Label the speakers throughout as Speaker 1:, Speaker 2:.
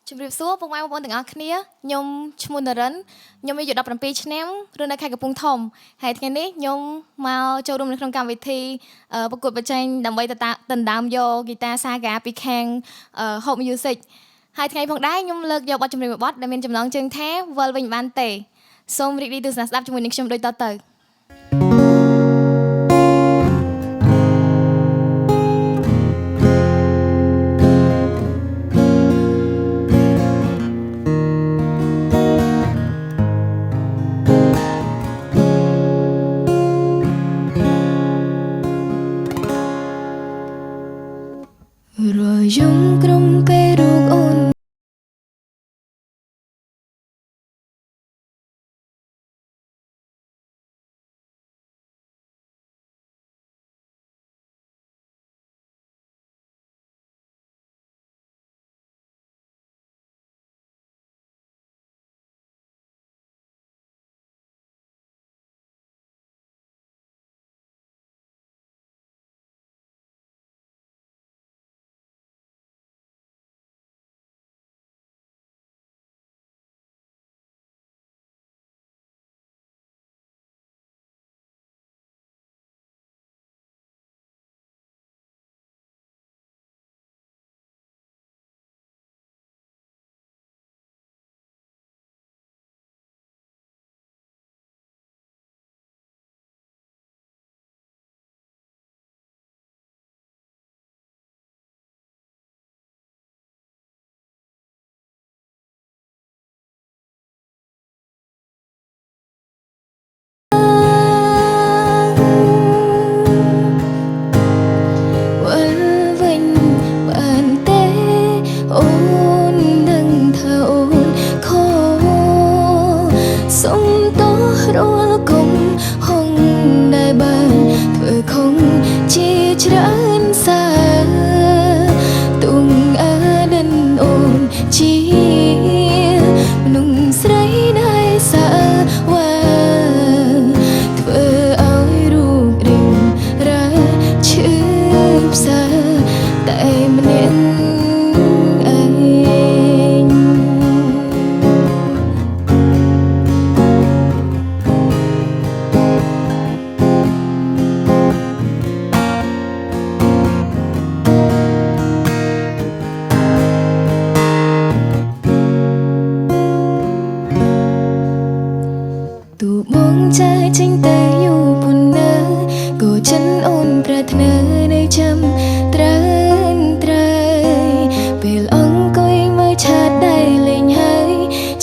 Speaker 1: ជំរាបសួរពុកម៉ែបងប្អូនទាំងអស់គ្នាខ្ញុំឈ្មោះនរិនខ្ញុំមានអាយុ17ឆ្នាំរស់នៅខេត្តកំពង់ធំហើយថ្ងៃនេះខ្ញុំមកចូលរួមនៅក្នុងកម្មវិធីប្រកួតប្រជែងដើម្បីដណ្ដើមយកហ្គីតាសាហ្គាពីខាង Hope Music ហើយថ្ងៃផងដែរខ្ញុំលើកយកបទចម្រៀងមួយបទដែលមានចំណងជើងថាវិលវិញបានទេសូមរីករាយទស្សនាស្ដាប់ជាមួយនឹងខ្ញុំដូចតទៅរយំក្រុមពេលរូបអូន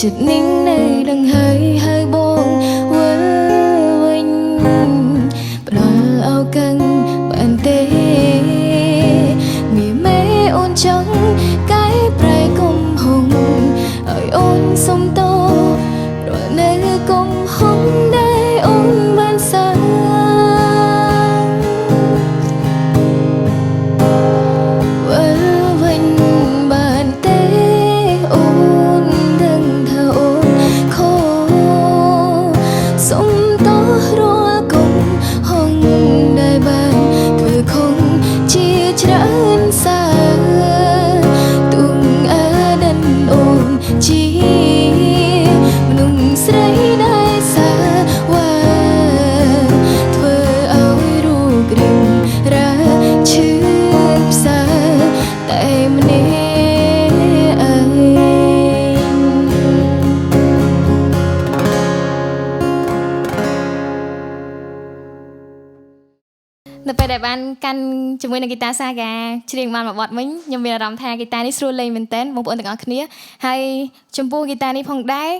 Speaker 1: ចិត្តนิ่งនៅដឹងហើយបងវិលវិញផ្ដល់ឱកាសបានទេមានមេអូនចង់កែប្រែកំហុងឲ្យអូនសុំតរាល់នៅកំហុងដែលអូនបានសាងវិលវិញបានទេអូនដឹងថាអូនខកសុំតរាល់កំហុងដែលបានធ្វើខំជាច្រើនសាទុំអើដិនអូនជាមនុស្សស្រីដែលសាវ៉ាធ្វើឲ្យរូបរាងរាឈឺផ្សាតែម្នាក់ឯងនៅពេលដែលបានកាន់ជាមួយនឹងហ្គីតាសាហ្គាច្រៀងបានមួយបទវិញខ្ញុំមានអារម្មណ៍ថាហ្គីតានេះស្រួលលេងមែនទែនបងប្អូនទាំងអស់គ្នាហើយចំពោះហ្គីតានេះផងដែរ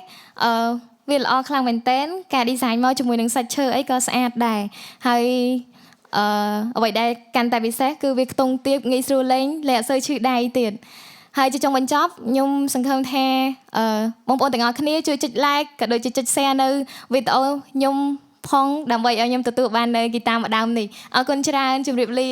Speaker 1: វាល្អខ្លាំងមែនទែនការ design មកជាមួយនឹងសាច់ឈើអីក៏ស្អាតដែរហើយអ្វីដែលកាន់តែពិសេសគឺវាខ្ទង់ទាបងាយស្រួលលេងលែអត់សូវឈឺដៃទៀតហើយជាចុងបញ្ចប់ខ្ញុំសង្ឃឹមថាបងប្អូនទាំងអស់គ្នាជួយចុច like ក៏ដូចជាចុច share នៅវីដេអូខ្ញុំផងដើម្បីឲ្យខ្ញុំទទួលបាននៅហ្គីតាមួយដើមនេះអរគុណច្រើនជម្រាបលា